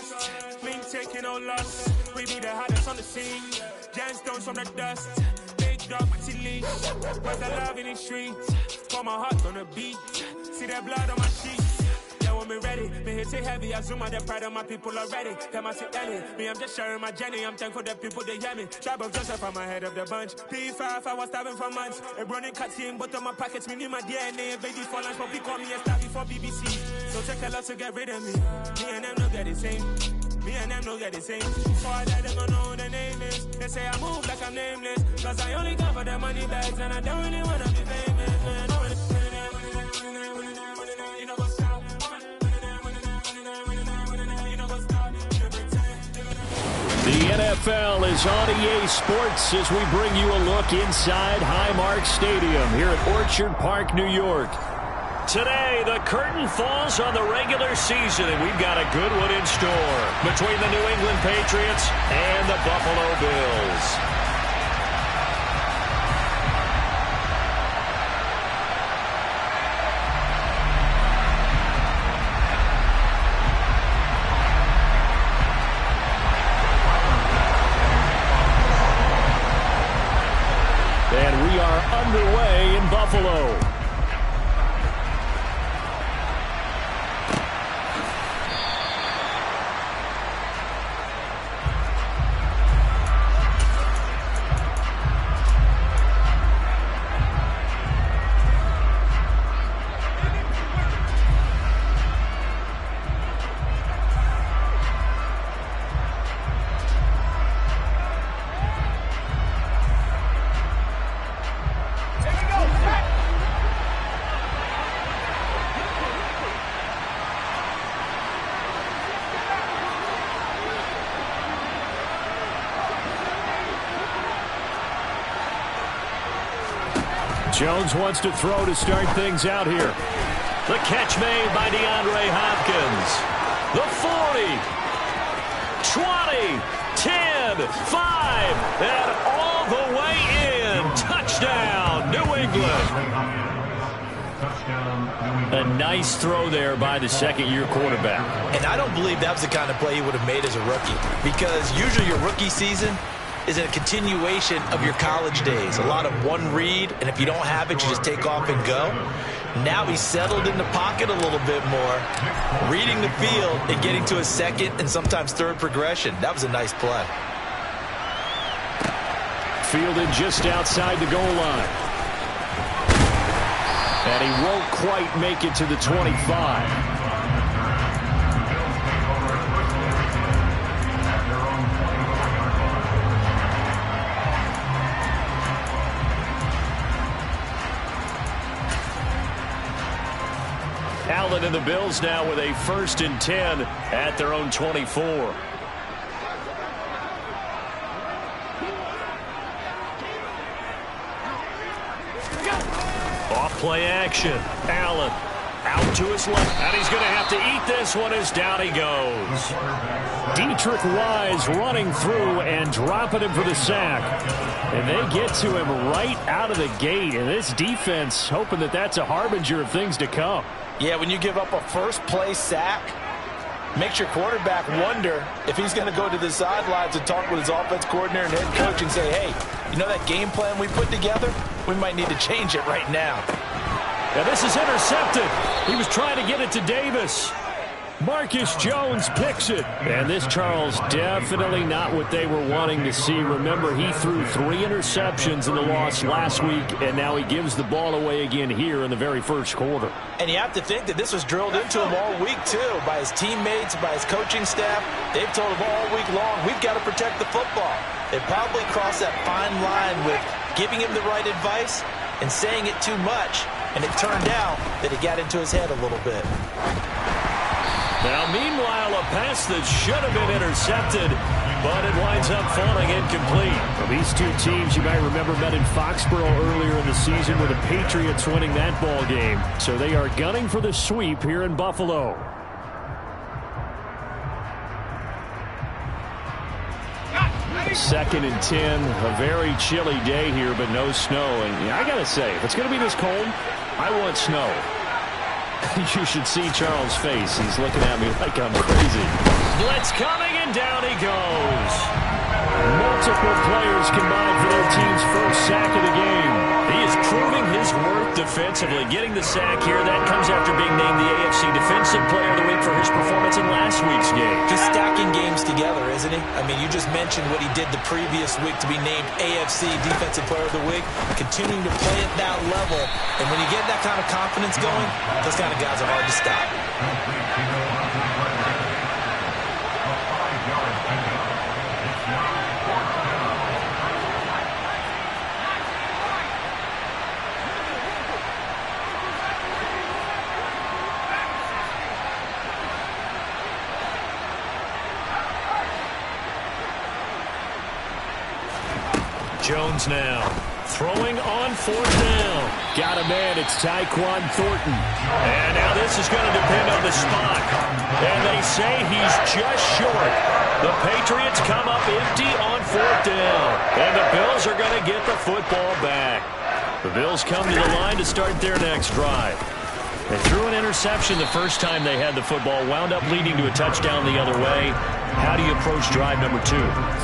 trust. We ain't taking no loss. We be the hottest on the scene. Gemstones from the dust. Big dog, Maxi Leash. Where's the love in the streets? Pour my heart on the beat. See that blood on my sheets. Yeah, when me ready, me hit it heavy. I zoom out the pride of my people already. Them I see Ellie. Me, I'm just sharing my journey. I'm thankful the people they hear me. Tribe of Joseph, I'm ahead of the bunch. P5, I was starving for months. A running cut seeing both of my pockets. Me need my DNA. Baby for lunch, but we call me a star before BBC. So take a lot to get rid of me. Me and them don't get the same. Me and them don't get the same. Before I die, they gon' know who the name is. They say I move like I'm nameless. Cause I only cover the money bags and I don't really wanna be famous. The NFL is on EA Sports as we bring you a look inside Highmark Stadium here at Orchard Park, New York. Today, the curtain falls on the regular season, and we've got a good one in store between the New England Patriots and the Buffalo Bills. And we are underway in Buffalo. Jones wants to throw to start things out here. The catch made by DeAndre Hopkins. The 40, 20, 10, 5, and all the way in. Touchdown, New England. A nice throw there by the second-year quarterback. And I don't believe that was the kind of play he would have made as a rookie, because usually your rookie season is a continuation of your college days. A lot of one read, and if you don't have it, you just take off and go. Now he's settled in the pocket a little bit more, reading the field and getting to a second and sometimes third progression. That was a nice play. Fielded just outside the goal line. And he won't quite make it to the 25. Allen and the Bills now with a 1st and 10 at their own 24. Off play action. Allen out to his left, and he's going to have to eat this one as down he goes. Dietrich Wise running through and dropping him for the sack. And they get to him right out of the gate, and this defense hoping that that's a harbinger of things to come. Yeah, when you give up a first-play sack, makes your quarterback wonder if he's going to go to the sidelines and talk with his offense coordinator and head coach and say, hey, you know that game plan we put together? We might need to change it right now. Now this is intercepted. He was trying to get it to Davis. Marcus Jones picks it. And this, Charles, definitely not what they were wanting to see. Remember, he threw 3 interceptions in the loss last week, and now he gives the ball away again here in the very first quarter. And you have to think that this was drilled into him all week, too, by his teammates, by his coaching staff. They've told him all week long, we've got to protect the football. They probably crossed that fine line with giving him the right advice and saying it too much. And it turned out that it got into his head a little bit. Now, meanwhile, a pass that should have been intercepted, but it winds up falling incomplete. Well, these two teams, you might remember, met in Foxborough earlier in the season with the Patriots winning that ball game. So they are gunning for the sweep here in Buffalo. Second and 10, a very chilly day here, but no snow. And I got to say, if it's going to be this cold, I want snow. You should see Charles' face. He's looking at me like I'm crazy. blitz coming, and down he goes. Multiple players combined for their team's first sack of the game. He is proving his worth defensively. Getting the sack here, that comes after being named the AFC Defensive Player of the Week for his performance in last week's game. He's stacking games together, isn't he? I mean, you just mentioned what he did the previous week to be named AFC Defensive Player of the Week, continuing to play at that level. And when you get that kind of confidence going, those kind of guys are hard to stop. Jones now, throwing on 4th down. Got a man, it's Tyquan Thornton. And now this is going to depend on the spot. And they say he's just short. The Patriots come up empty on 4th down. And the Bills are going to get the football back. The Bills come to the line to start their next drive. They threw an interception the first time they had the football, wound up leading to a touchdown the other way. How do you approach drive number 2?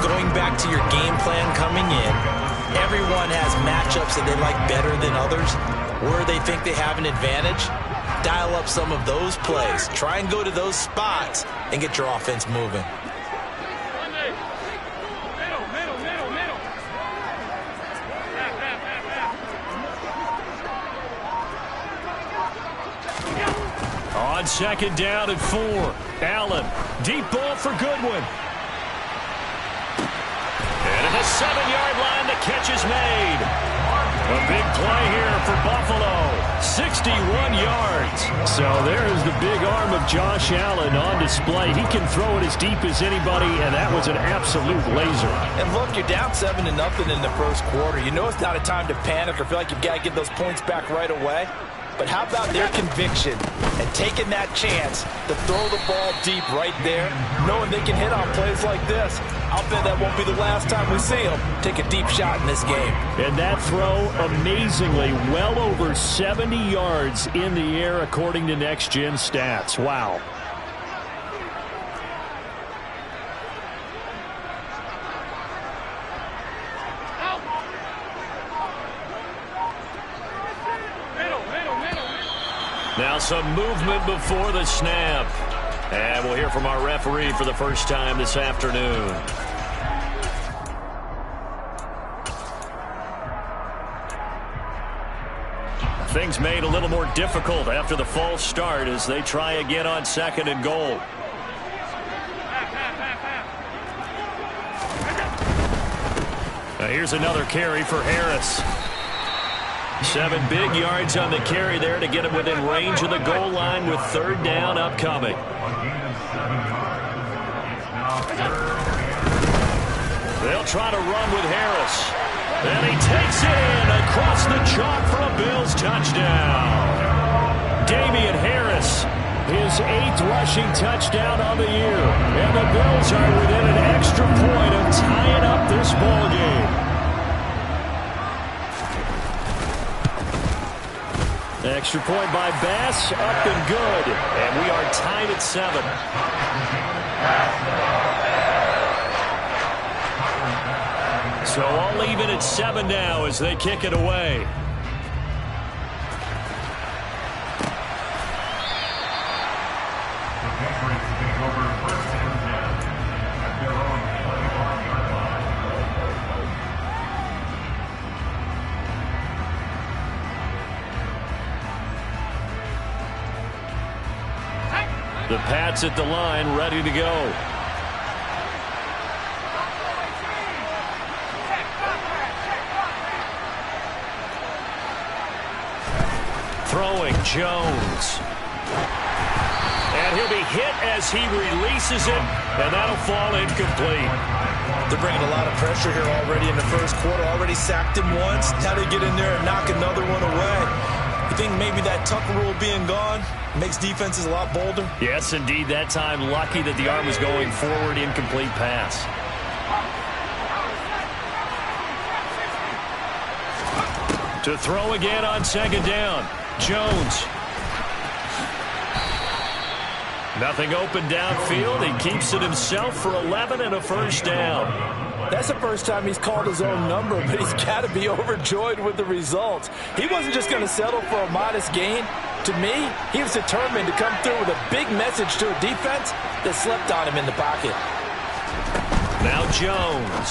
Going back to your game plan coming in, everyone has matchups that they like better than others. Where they think they have an advantage, dial up some of those plays. Try and go to those spots and get your offense moving. On 2nd down and 4. Allen, deep ball for Goodwin. And at the 7-yard line, the catch is made. A big play here for Buffalo. 61 yards. So there's the big arm of Josh Allen on display. He can throw it as deep as anybody, and that was an absolute laser. And look, you're down 7-0 in the first quarter. You know it's not a time to panic or feel like you've got to get those points back right away. But how about their conviction and taking that chance to throw the ball deep right there, knowing they can hit on plays like this? I'll bet that won't be the last time we see them take a deep shot in this game. And that throw, amazingly, well over 70 yards in the air, according to Next Gen Stats. Wow. Now some movement before the snap. And we'll hear from our referee for the first time this afternoon. Things made a little more difficult after the false start as they try again on 2nd and goal. Now here's another carry for Harris. 7 big yards on the carry there to get him within range of the goal line with 3rd down upcoming. They'll try to run with Harris. And he takes it in across the chalk for a Bills touchdown. Damian Harris, his 8th rushing touchdown on the year. And the Bills are within an extra point of tying up this ball game. Extra point by Bass, up and good. And we are tied at 7. So all even at 7 now as they kick it away. The Pats at the line, ready to go. Throwing Jones. And he'll be hit as he releases it, and that'll fall incomplete. They're bringing a lot of pressure here already in the first quarter. Already sacked him once. Now they get in there and knock another one away. You think maybe that Tucker rule being gone makes defenses a lot bolder? Yes, indeed. That time, lucky that the arm was going forward, incomplete pass. To throw again on 2nd down. Jones. Nothing open downfield. He keeps it himself for 11 and a first down. That's the first time he's called his own number, but he's got to be overjoyed with the results. He wasn't just going to settle for a modest gain. To me, he was determined to come through with a big message to a defense that slept on him in the pocket. Now Jones.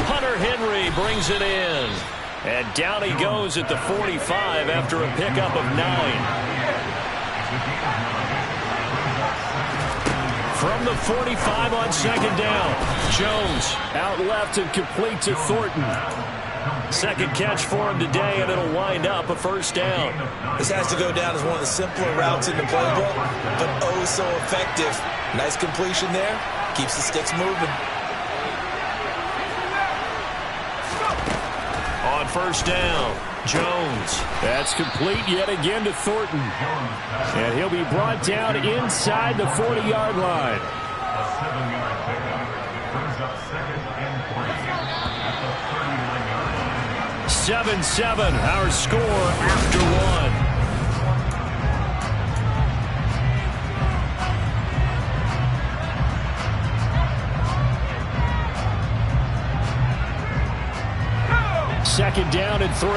Hunter Henry brings it in. And down he goes at the 45 after a pickup of 9. From the 45 on second down. Jones out left and complete to Thornton. Second catch for him today, and it'll wind up a first down. This has to go down as one of the simpler routes in the playbook, but oh so effective. Nice completion there. Keeps the sticks moving. On first down, Jones. That's complete yet again to Thornton. And he'll be brought down inside the 40-yard line. 7-7, our score after one. Second down and 3.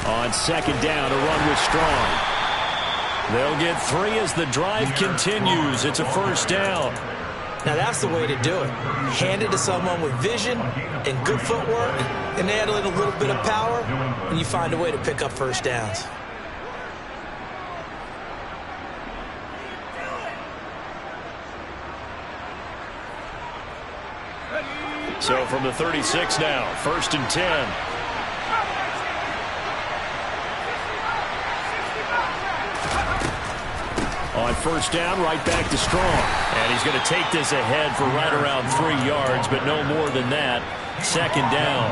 On second down, a run with Strong. They'll get 3 as the drive continues. It's a first down. Now that's the way to do it. Hand it to someone with vision and good footwork, and add a little bit of power, and you find a way to pick up first downs. So from the 36 now, first and 10. On first down, right back to Strong. And he's going to take this ahead for right around 3 yards, but no more than that. Second down.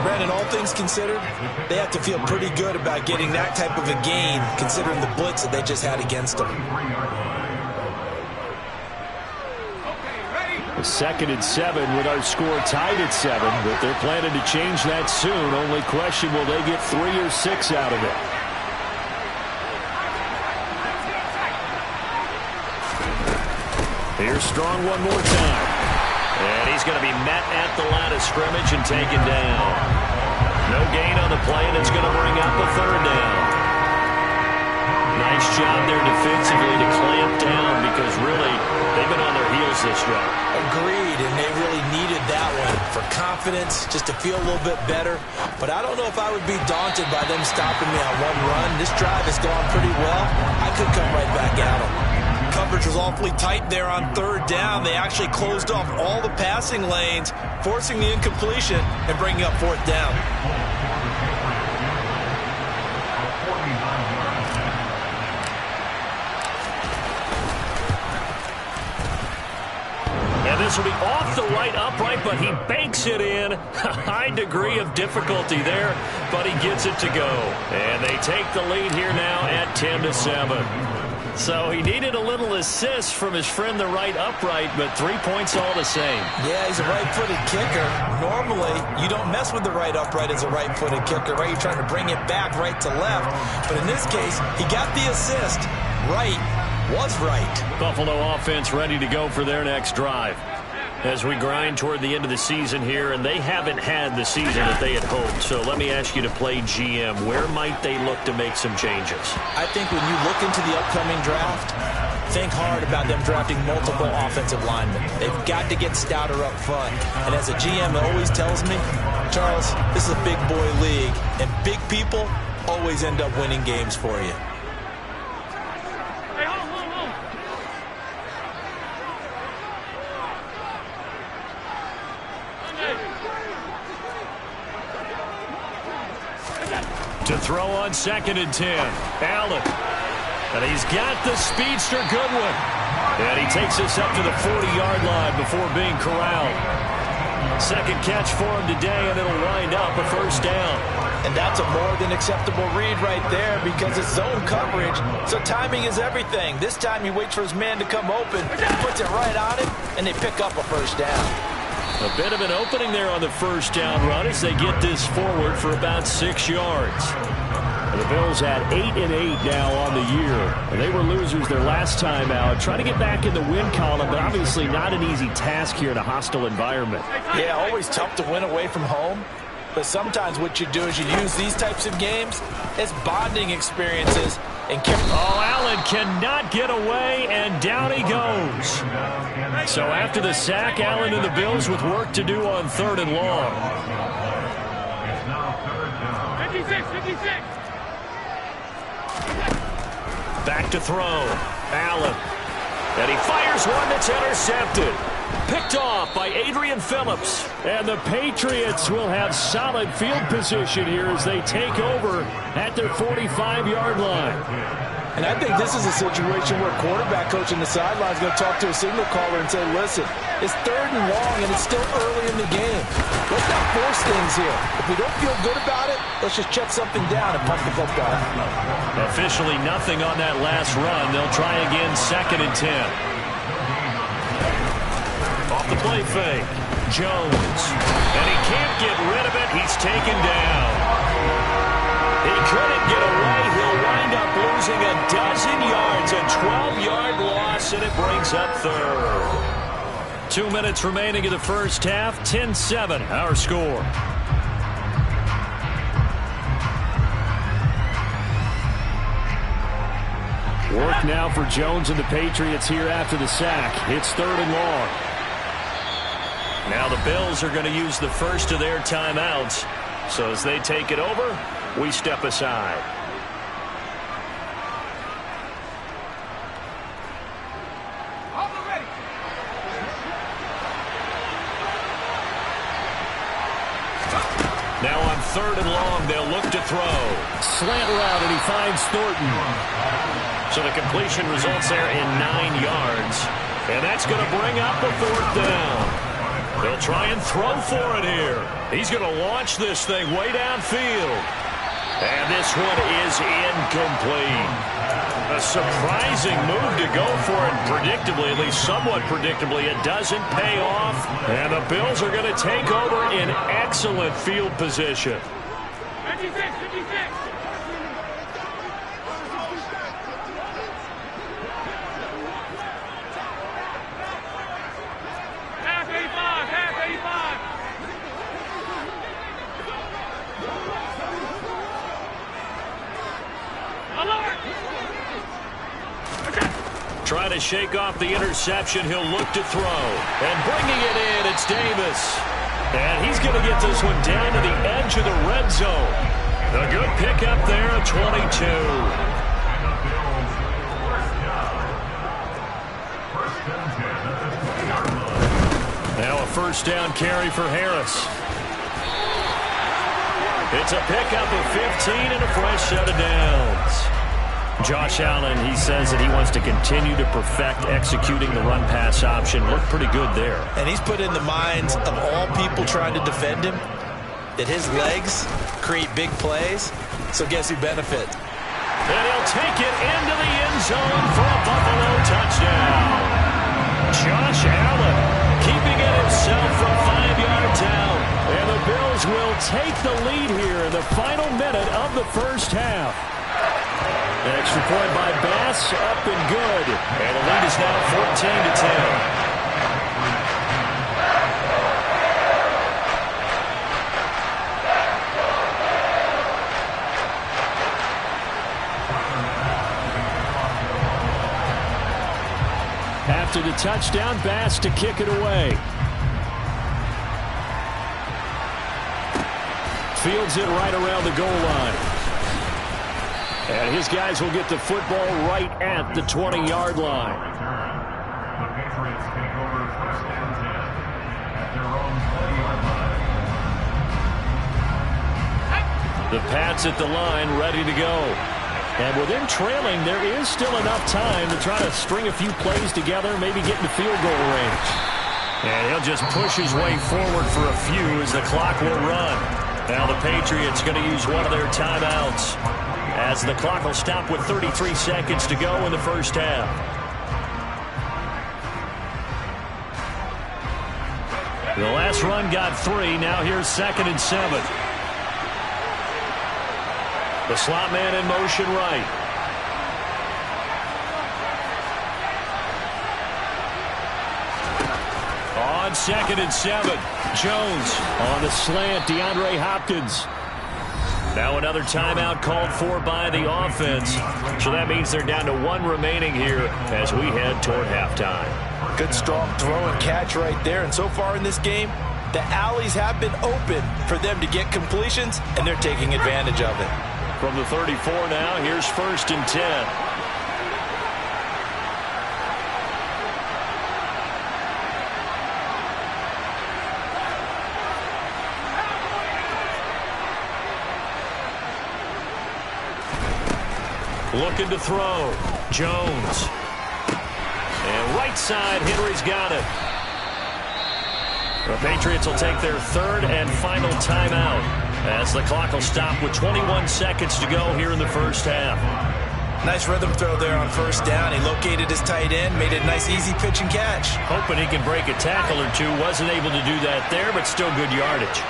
Brandon, all things considered, they have to feel pretty good about getting that type of a gain, considering the blitz that they just had against them. Second and 7 with our score tied at 7, but they're planning to change that soon. Only question, will they get 3 or 6 out of it? Here's Strong one more time. And he's going to be met at the line of scrimmage and taken down. No gain on the play, and it's going to bring up a third down. Nice job there defensively to clamp down, because really, they've been on their heels this drive. Agreed, and they really needed that one for confidence, just to feel a little bit better. But I don't know if I would be daunted by them stopping me on one run. This drive has gone pretty well. I could come right back at them. Coverage was awfully tight there on third down. They actually closed off all the passing lanes, forcing the incompletion and bringing up fourth down. And this will be off the right upright, but he banks it in. A high degree of difficulty there, but he gets it to go. And they take the lead here now at 10-7. So he needed a little assist from his friend the right upright, but 3 points all the same. Yeah, he's a right-footed kicker. Normally, you don't mess with the right upright as a right-footed kicker, right? You're trying to bring it back right to left. But in this case, he got the assist. Right was right. Buffalo offense ready to go for their next drive. As we grind toward the end of the season here, and they haven't had the season that they had hoped. So let me ask you to play GM. Where might they look to make some changes? I think when you look into the upcoming draft, think hard about them drafting multiple offensive linemen. They've got to get stouter up front. And as a GM always tells me, Charles, this is a big boy league, and big people always end up winning games for you. To throw on second and 10. Allen. And he's got the speedster Goodwin. And he takes us up to the 40-yard line before being corralled. Second catch for him today, and it'll wind up a first down. And that's a more than acceptable read right there because it's zone coverage, so timing is everything. This time he waits for his man to come open, puts it right on him, and they pick up a first down. A bit of an opening there on the first down run as they get this forward for about 6 yards. And the Bills at 8-8 now on the year. And they were losers their last time out. Trying to get back in the win column, but obviously not an easy task here in a hostile environment. Yeah, always tough to win away from home. But sometimes what you do is you use these types of games as bonding experiences. And Allen cannot get away, and down he goes. So after the sack, Allen and the Bills with work to do on 3rd and long. 56. Back to throw. Allen. And he fires one that's intercepted. Picked off by Adrian Phillips. And the Patriots will have solid field position here as they take over at their 45-yard line. And I think this is a situation where a quarterback coach on the sideline is going to talk to a signal caller and say, listen, it's 3rd and long and it's still early in the game. Let's not force things here. If we don't feel good about it, let's just check something down and punt the football. Officially nothing on that last run. They'll try again 2nd and 10. Off the play fake. Jones. And he can't get rid of it. He's taken down. He couldn't get away. He'll wind up losing a dozen yards. A 12-yard loss, and it brings up 3rd. 2 minutes remaining in the first half. 10-7, our score. Work now for Jones and the Patriots here after the sack. It's 3rd and long. Now the Bills are going to use the first of their timeouts. So as they take it over, we step aside. Now on 3rd and long, they'll look to throw. Slant route, and he finds Thornton. So the completion results there in 9 yards. And that's going to bring up the 4th down. They'll try and throw for it here. He's going to launch this thing way downfield. And this one is incomplete. A surprising move to go for it predictably, at least somewhat predictably. It doesn't pay off. And the Bills are going to take over in excellent field position. 56. Trying to shake off the interception. He'll look to throw. And bringing it in, it's Davis. And he's going to get this one down to the edge of the red zone. A good pickup there at 22. Now a first down carry for Harris. It's a pickup of 15 and a fresh set of downs. Josh Allen, he says that he wants to continue to perfect executing the run-pass option. Looked pretty good there. And he's put in the minds of all people trying to defend him that his legs create big plays. So guess who benefits? And he'll take it into the end zone for a Buffalo touchdown. Josh Allen keeping it himself from 5 yards out. And the Bills will take the lead here in the final minute of the first half. An extra point by Bass, up and good. And the lead is now 14-10. After the touchdown, Bass to kick it away. Fields it right around the goal line. And his guys will get the football right at the 20-yard line. The Patriots take over first and 10 at their own 20-yard line. The Pats at the line, ready to go. And with them trailing, there is still enough time to try to string a few plays together, maybe get in the field goal range. And he'll just push his way forward for a few as the clock will run. Now the Patriots going to use one of their timeouts as the clock will stop with 33 seconds to go in the first half. The last run got 3. Now here's 2nd and 7. The slot man in motion right. On 2nd and 7. Jones on the slant. DeAndre Hopkins. Now another timeout called for by the offense. So that means they're down to 1 remaining here as we head toward halftime. Good strong throw and catch right there. And so far in this game, the alleys have been open for them to get completions, and they're taking advantage of it. From the 34 now, here's 1st and 10. Looking to throw. Jones. And right side, Henry's got it. The Patriots will take their 3rd and final timeout as the clock will stop with 21 seconds to go here in the first half. Nice rhythm throw there on 1st down. He located his tight end, made it a nice easy pitch and catch. Hoping he can break a tackle or two. Wasn't able to do that there, but still good yardage.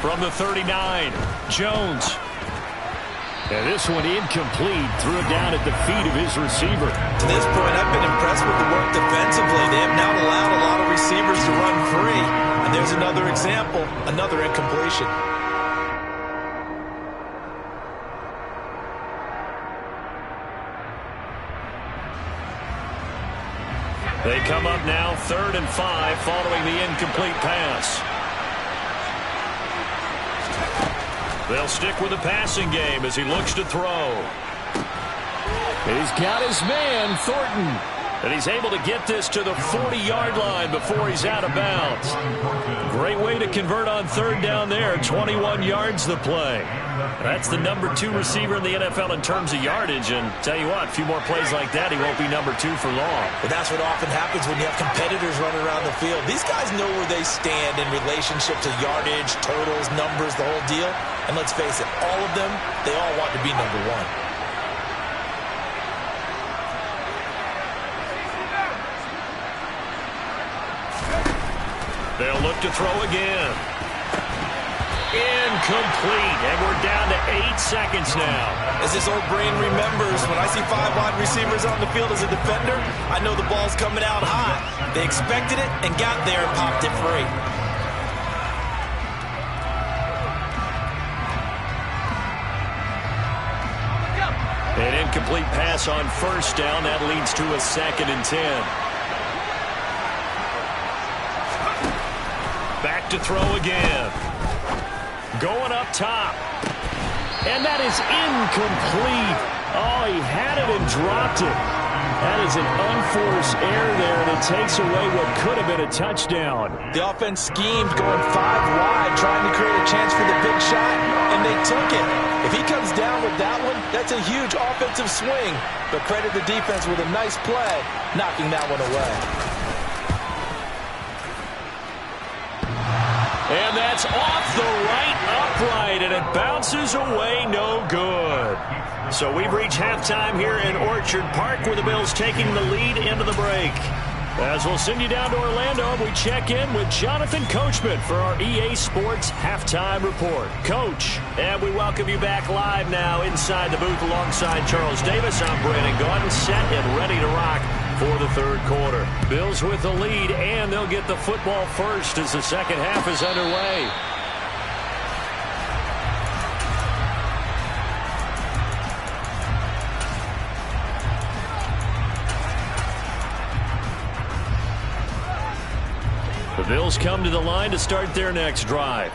From the 39, Jones. And this one incomplete. Threw it down at the feet of his receiver. To this point, I've been impressed with the work defensively. They have now allowed a lot of receivers to run free. And there's another example, another incompletion. They come up now 3rd and 5 following the incomplete pass. They'll stick with the passing game as he looks to throw. He's got his man, Thornton. And he's able to get this to the 40-yard line before he's out of bounds. Great way to convert on 3rd down there. 21 yards the play. That's the number 2 receiver in the NFL in terms of yardage. And tell you what, a few more plays like that, he won't be number 2 for long. But that's what often happens when you have competitors running around the field. These guys know where they stand in relationship to yardage, totals, numbers, the whole deal. And let's face it, all of them, they all want to be number 1. They'll look to throw again. Incomplete. And we're down to 8 seconds now. As this old brain remembers, when I see 5 wide receivers on the field as a defender, I know the ball's coming out hot. They expected it and got there and popped it free. An incomplete pass on 1st down. That leads to a 2nd and 10. Back to throw again. Going up top. And that is incomplete. Oh, he had it and dropped it. That is an unforced error there, and it takes away what could have been a touchdown. The offense schemed going 5 wide, trying to create a chance for the big shot, and they took it. If he comes down with that one, that's a huge offensive swing. But credit the defense with a nice play, knocking that one away. And that's off the right upright, and it bounces away, no good. So we've reached halftime here in Orchard Park, where the Bills taking the lead into the break. As we'll send you down to Orlando, we check in with Jonathan Coachman for our EA Sports Halftime Report. Coach, and we welcome you back live now inside the booth alongside Charles Davis. I'm Brandon Gaudin, set and ready to rock for the 3rd quarter. Bills with the lead, and they'll get the football first as the 2nd half is underway. The Bills come to the line to start their next drive.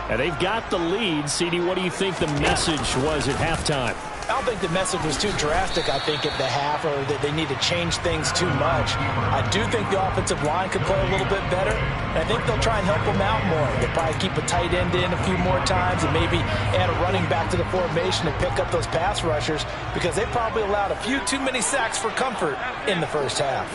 And they've got the lead. CD, what do you think the message was at halftime? I don't think the message was too drastic, I think, at the half, or that they need to change things too much. I do think the offensive line could play a little bit better, and I think they'll try and help them out more. They'll probably keep a tight end in a few more times and maybe add a running back to the formation to pick up those pass rushers, because they probably allowed a few too many sacks for comfort in the first half.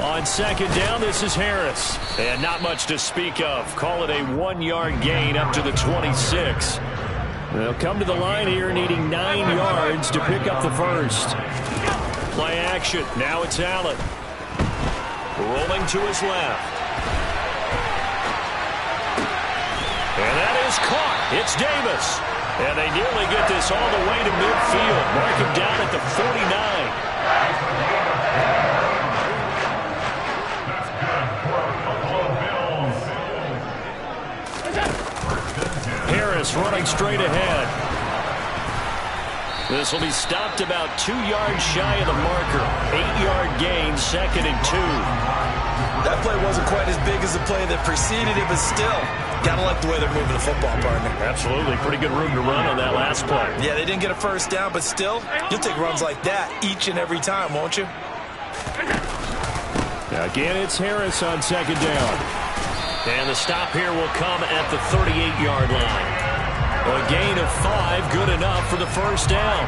On second down, this is Harris. And not much to speak of. Call it a 1-yard gain up to the 26. They'll come to the line here needing 9 yards to pick up the first. Play action. Now it's Allen. Rolling to his left. And that is caught. It's Davis. And they nearly get this all the way to midfield. Mark him down at the 49. Harris running straight ahead. This will be stopped about 2 yards shy of the marker. 8-yard gain, 2nd and 2. That play wasn't quite as big as the play that preceded it, but still, gotta like the way they're moving the football, partner. Absolutely. Pretty good room to run on that last play. Yeah, they didn't get a first down, but still, you'll take runs like that each and every time, won't you? Again, it's Harris on second down. And the stop here will come at the 38-yard line. A gain of 5, good enough for the first down.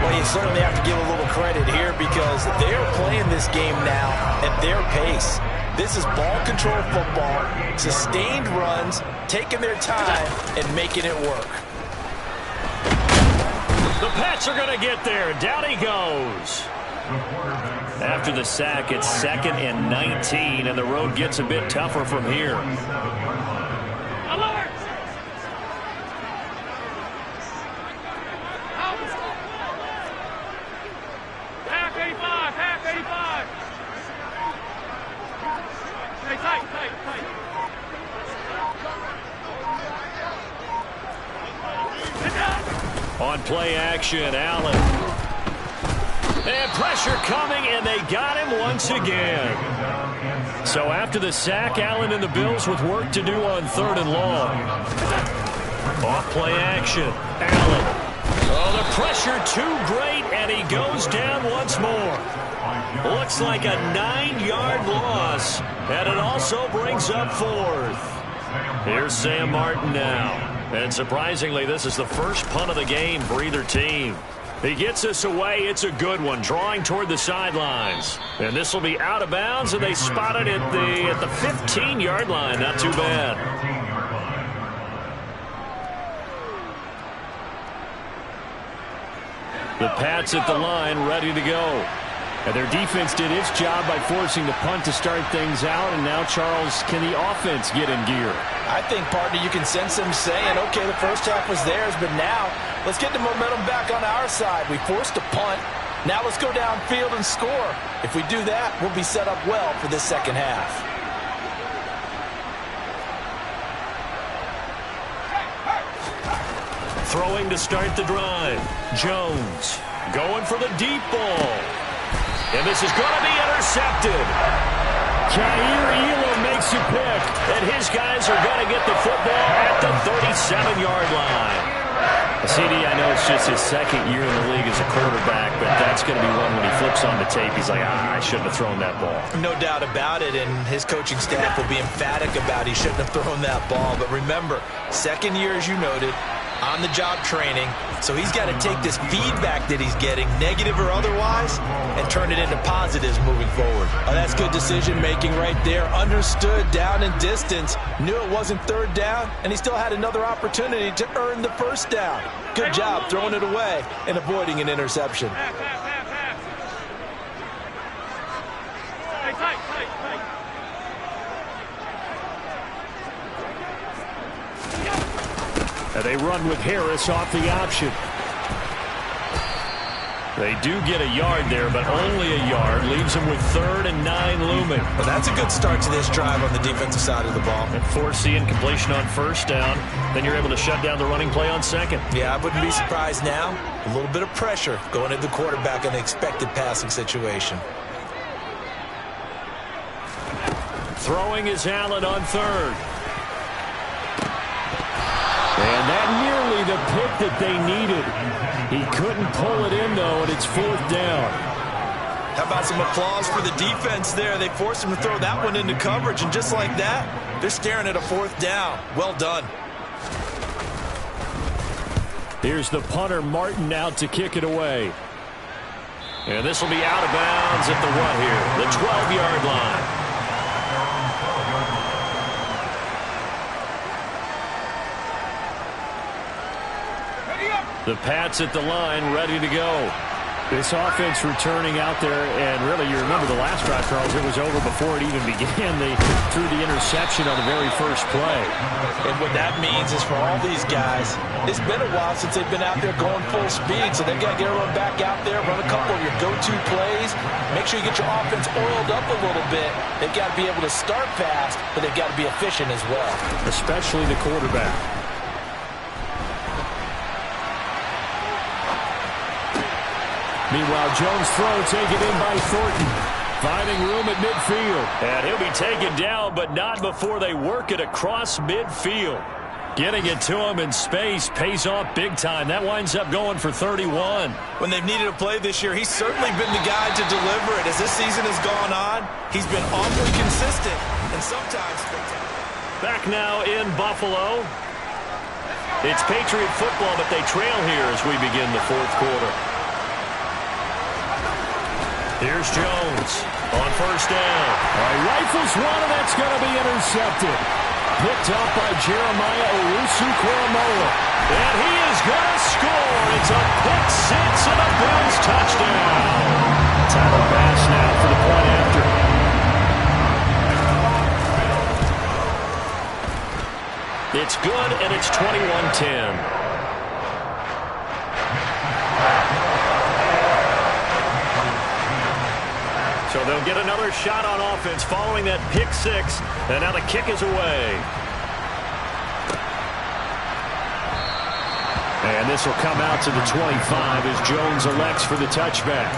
Well, you certainly have to give a little credit here because they're playing this game now at their pace. This is ball control football, sustained runs, taking their time, and making it work. The Pats are going to get there. Down he goes. After the sack, it's 2nd and 19, and the road gets a bit tougher from here. Alert! Half 85, half 85. Hey, tight. On play action, Allen. And pressure coming, and they got him once again. So after the sack, Allen and the Bills with work to do on 3rd and long. Off play action, Allen. Oh, the pressure too great, and he goes down once more. Looks like a 9-yard loss, and it also brings up 4th. Here's Sam Martin now. And surprisingly, this is the first punt of the game for either team. He gets this away. It's a good one, drawing toward the sidelines. And this will be out of bounds, and they spot it at the 15-yard line. Not too bad. The Pats at the line, ready to go. And their defense did its job by forcing the punt to start things out. And now, Charles, can the offense get in gear? I think, partner, you can sense them saying, okay, the first half was theirs, but now let's get the momentum back on our side. We forced a punt. Now let's go downfield and score. If we do that, we'll be set up well for this second half. Throwing to start the drive. Jones going for the deep ball. And this is going to be intercepted. Jair Elam makes a pick, and his guys are going to get the football at the 37-yard line. CD, I know it's just his 2nd year in the league as a quarterback, but that's going to be one when he flips on the tape. He's like, I shouldn't have thrown that ball. No doubt about it, and his coaching staff will be emphatic about he shouldn't have thrown that ball. But remember, 2nd year, as you noted, on-the-job training, so he's got to take this feedback that he's getting, negative or otherwise, and turn it into positives moving forward. Oh, that's good decision-making right there. Understood down and distance, knew it wasn't 3rd down, and he still had another opportunity to earn the 1st down. Good job throwing it away and avoiding an interception. Hey, tight. And they run with Harris off the option. They do get a yard there, but only a yard. Leaves them with 3rd and 9 looming. Well, that's a good start to this drive on the defensive side of the ball. And forcing completion on 1st down. Then you're able to shut down the running play on 2nd. Yeah, I wouldn't be surprised now. A little bit of pressure going into the quarterback in an expected passing situation. Throwing is Allen on 3rd. And that nearly the pick that they needed. He couldn't pull it in, though, and it's 4th down. How about some applause for the defense there? They forced him to throw that one into coverage, and just like that, they're staring at a 4th down. Well done. Here's the punter, Martin, out to kick it away. And this will be out of bounds at the what here? The 12-yard line. The Pats at the line, ready to go. This offense returning out there, and really, you remember the last drive, Charles, it was over before it even began. They threw the interception on the very first play. And what that means is for all these guys, it's been a while since they've been out there going full speed, so they've got to get everyone back out there, run a couple of your go-to plays, make sure you get your offense oiled up a little bit. They've got to be able to start fast, but they've got to be efficient as well. Especially the quarterback. Meanwhile, Jones' throw taken in by Thornton. Finding room at midfield. And he'll be taken down, but not before they work it across midfield. Getting it to him in space pays off big time. That winds up going for 31. When they've needed a play this year, he's certainly been the guy to deliver it. As this season has gone on, he's been awfully consistent and sometimes spectacular. Back now in Buffalo. It's Patriot football, but they trail here as we begin the fourth quarter. Here's Jones on first down. Rifles one, and that's going to be intercepted. Picked up by Jeremiah Owusu-Koramoah. And he is going to score. It's a pick six and a Bills touchdown. Tyler Bass now for the point after. It's good, and it's 21-10. So they'll get another shot on offense following that pick six. And now the kick is away. And this will come out to the 25 as Jones elects for the touchback.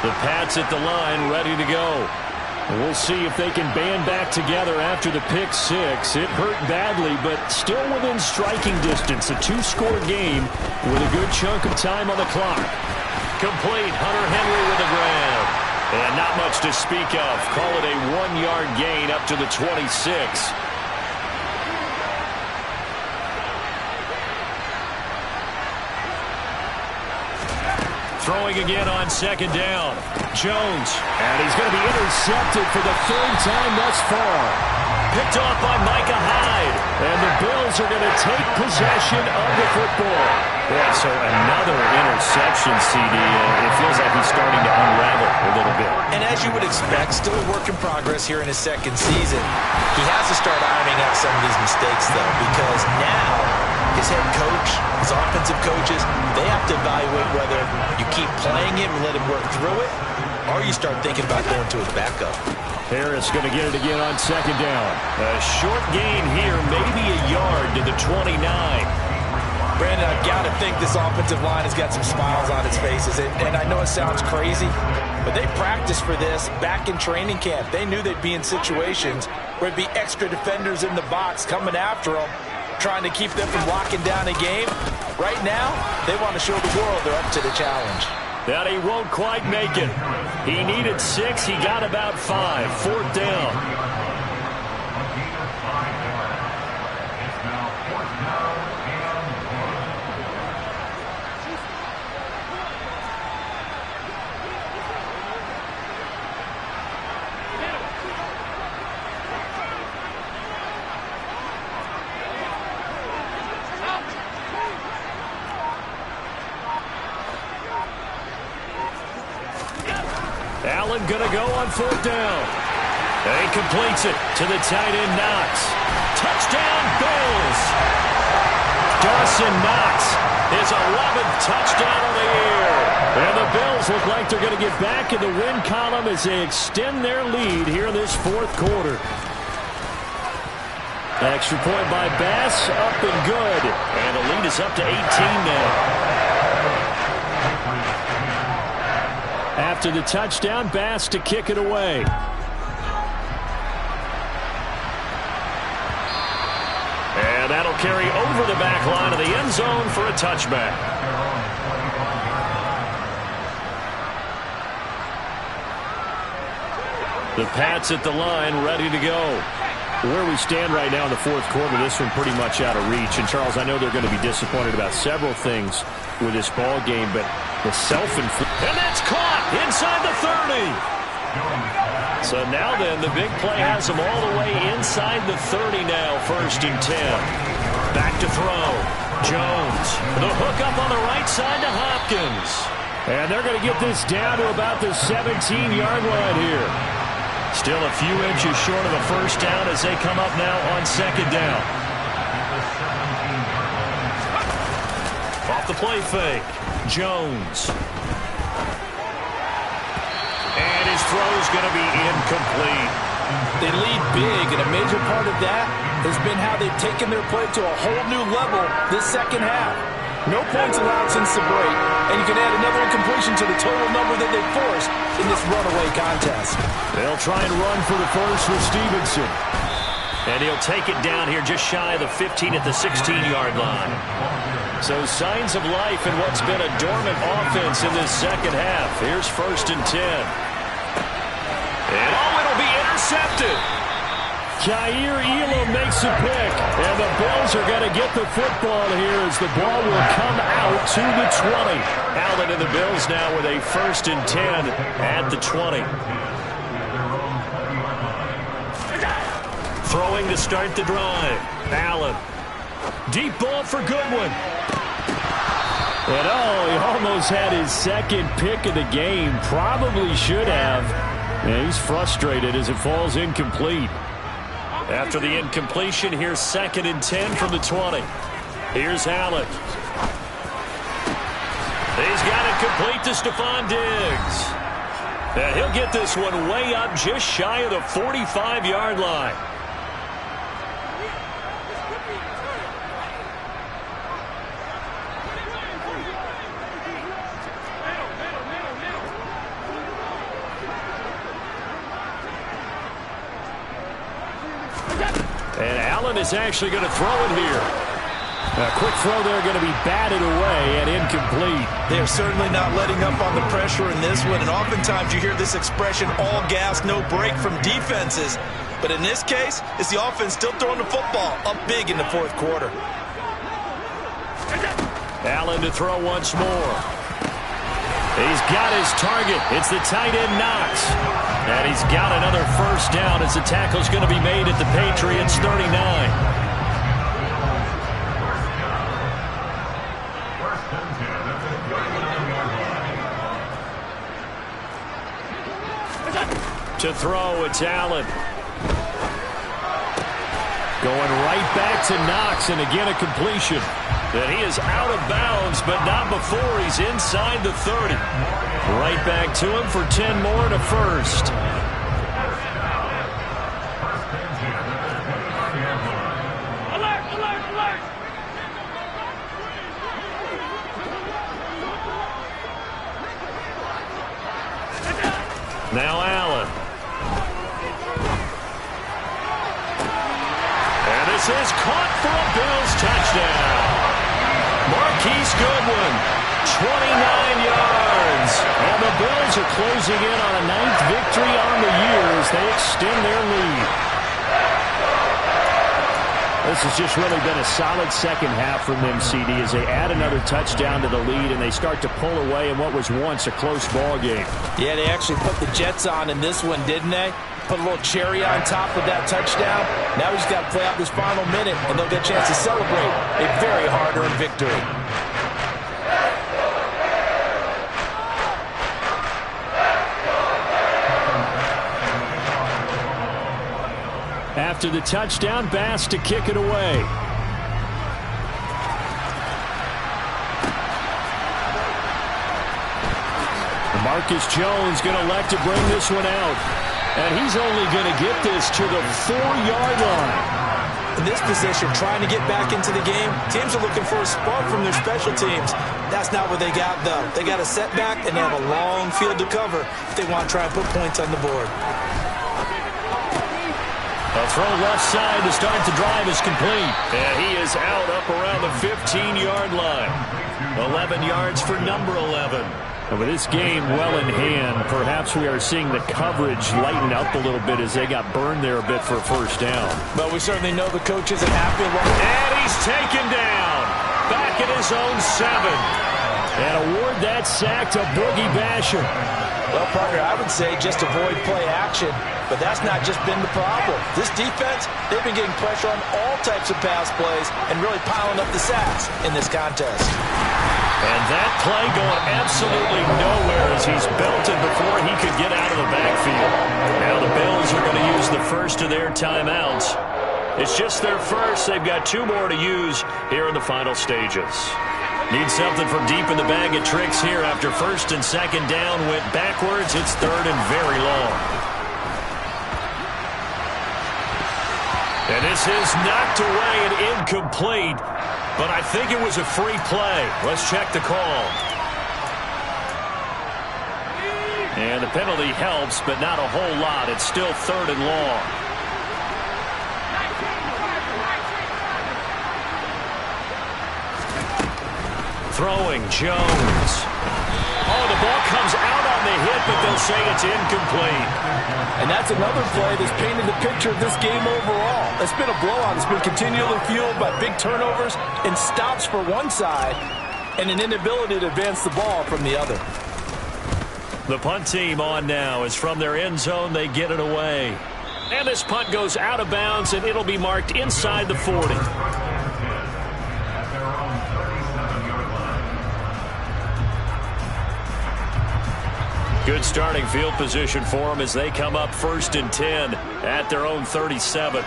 The Pats at the line, ready to go. We'll see if they can band back together after the pick six. It hurt badly, but still within striking distance. A two-score game with a good chunk of time on the clock. Complete. Hunter Henry with the grab. And not much to speak of. Call it a 1-yard gain up to the 26. Throwing again on second down. Jones. And he's going to be intercepted for the third time thus far. Picked off by Micah Hyde. And the Bills are going to take possession of the football. Boy, so another interception, CD. It feels like he's starting to unravel a little bit. And as you would expect, still a work in progress here in his second season. He has to start ironing out some of these mistakes, though, because now his head coach, his offensive coaches, they have to evaluate whether you keep playing him and let him work through it, or you start thinking about going to his backup. Harris going to get it again on second down. A short gain here, maybe a yard to the 29. Brandon, I've got to think this offensive line has got some smiles on its faces. And I know it sounds crazy, but they practiced for this back in training camp. They knew they'd be in situations where there'd be extra defenders in the box coming after them, trying to keep them from locking down a game. Right now, they want to show the world they're up to the challenge. That he won't quite make it. He needed 6. He got about 5. Fourth down. Allen going to go on fourth down. And he completes it to the tight end, Knox. Touchdown, Bills. Dawson Knox, his 11th touchdown of the year. And the Bills look like they're going to get back in the win column as they extend their lead here in this fourth quarter. Extra point by Bass, up and good. And the lead is up to 18 now. After the touchdown, Bass to kick it away. And that'll carry over the back line of the end zone for a touchback. The Pats at the line, ready to go. Where we stand right now in the fourth quarter, this one pretty much out of reach. And, Charles, I know they're going to be disappointed about several things with this ball game, but the self-inflicted. And that's caught inside the 30. So now then, the big play has them all the way inside the 30 now, 1st and 10. Back to throw. Jones. The hook up on the right side to Hopkins. And they're going to get this down to about the 17-yard line here. Still a few inches short of a first down as they come up now on 2nd down. Off the play fake. Jones. And his throw is going to be incomplete. They lead big, and a major part of that has been how they've taken their play to a whole new level this second half. No points allowed since the break, and you can add another incompletion to the total number that they forced in this runaway contest. They'll try and run for the first with Stevenson. And he'll take it down here just shy of the 15 at the 16-yard line. So signs of life in what's been a dormant offense in this second half. Here's 1st and 10. And it'll be intercepted. Jair Elam makes a pick, and the Bills are going to get the football here as the ball will come out to the 20. Allen and the Bills now with a 1st and 10 at the 20. Throwing to start the drive. Allen. Deep ball for Goodwin. And he almost had his second pick of the game. Probably should have. And he's frustrated as it falls incomplete. After the incompletion, here's 2nd and 10 from the 20. Here's Allen. He's got it complete to Stephon Diggs. And he'll get this one way up just shy of the 45-yard line. And Allen is actually going to throw it here. A quick throw there going to be batted away and incomplete. They're certainly not letting up on the pressure in this one, and oftentimes you hear this expression, all gas, no break from defenses. But in this case, it's the offense still throwing the football up big in the fourth quarter. Allen to throw once more. He's got his target. It's the tight end Knox. And he's got another first down as the tackle's going to be made at the Patriots 39. To throw, it's Allen. Going right back to Knox, and again a completion. And he is out of bounds, but not before he's inside the 30. Right back to him for 10 more and a first. Alert, alert, alert! Now Allen. And this is caught for a Bills touchdown. Marquise Goodwin, 29 yards. And the Bills are closing in on a 9th victory on the year as they extend their lead. This has just really been a solid second half from them, CD, as they add another touchdown to the lead and they start to pull away in what was once a close ball game. Yeah, they actually put the Jets on in this one, didn't they? Put a little cherry on top of that touchdown. Now we just got to play out this final minute, and they'll get a chance to celebrate a very hard-earned victory. After the touchdown, Bass to kick it away. Marcus Jones going to elect to bring this one out. And he's only going to get this to the 4-yard line. In this position, trying to get back into the game, teams are looking for a spark from their special teams. That's not what they got, though. They got a setback, and they have a long field to cover if they want to try and put points on the board. A throw left side to start the drive is complete. And he is out up around the 15-yard line. 11 yards for number 11. And with this game well in hand, perhaps we are seeing the coverage lighten up a little bit as they got burned there a bit for a first down. But we certainly know the coach isn't happy. And he's taken down. Back at his own 7. And award that sack to Boogie Basham. Well, partner, I would say just avoid play action, but that's not just been the problem. This defense, they've been getting pressure on all types of pass plays and really piling up the sacks in this contest. And that play going absolutely nowhere as he's belted before he could get out of the backfield. Now the Bills are going to use the first of their timeouts. It's just their first. They've got 2 more to use here in the final stages. Need something from deep in the bag of tricks here after first and second down went backwards. It's third and very long. And this is knocked away and incomplete, but I think it was a free play. Let's check the call. And the penalty helps, but not a whole lot. It's still third and long. Throwing, Jones. Oh, the ball comes out on the hit, but they'll say it's incomplete. And that's another play that's painted the picture of this game overall. It's been a blowout. It's been continually fueled by big turnovers and stops for one side and an inability to advance the ball from the other. The punt team on now is from their end zone. They get it away. And this punt goes out of bounds, and it'll be marked inside the 40. Good starting field position for them as they come up first and 10 at their own 37.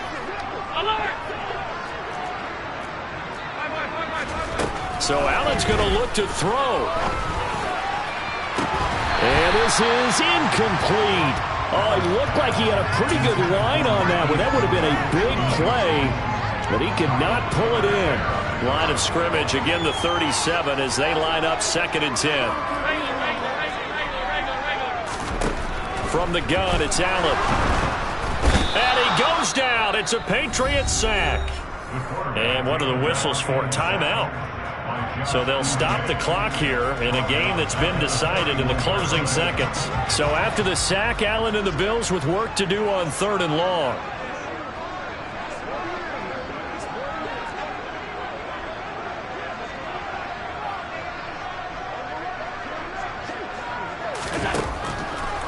So Allen's going to look to throw. And this is incomplete. Oh, it looked like he had a pretty good line on that one. That would have been a big play, but he could not pull it in. Line of scrimmage, again the 37 as they line up second and 10. From the gun, it's Allen. And he goes down. It's a Patriot sack. And one of the whistles for timeout. So they'll stop the clock here in a game that's been decided in the closing seconds. So after the sack, Allen and the Bills with work to do on third and long.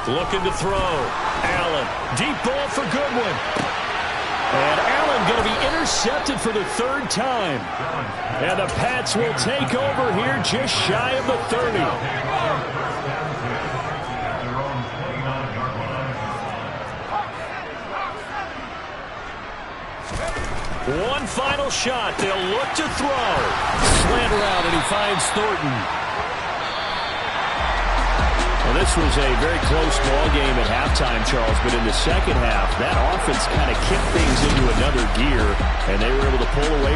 Looking to throw. Allen. Deep ball for Goodwin. And Allen going to be intercepted for the 3rd time. And the Pats will take over here just shy of the 30. One final shot. They'll look to throw. Slant around, and he finds Thornton. Well, this was a very close ball game at halftime, Charles, but in the second half, that offense kind of kicked things into another gear, and they were able to pull away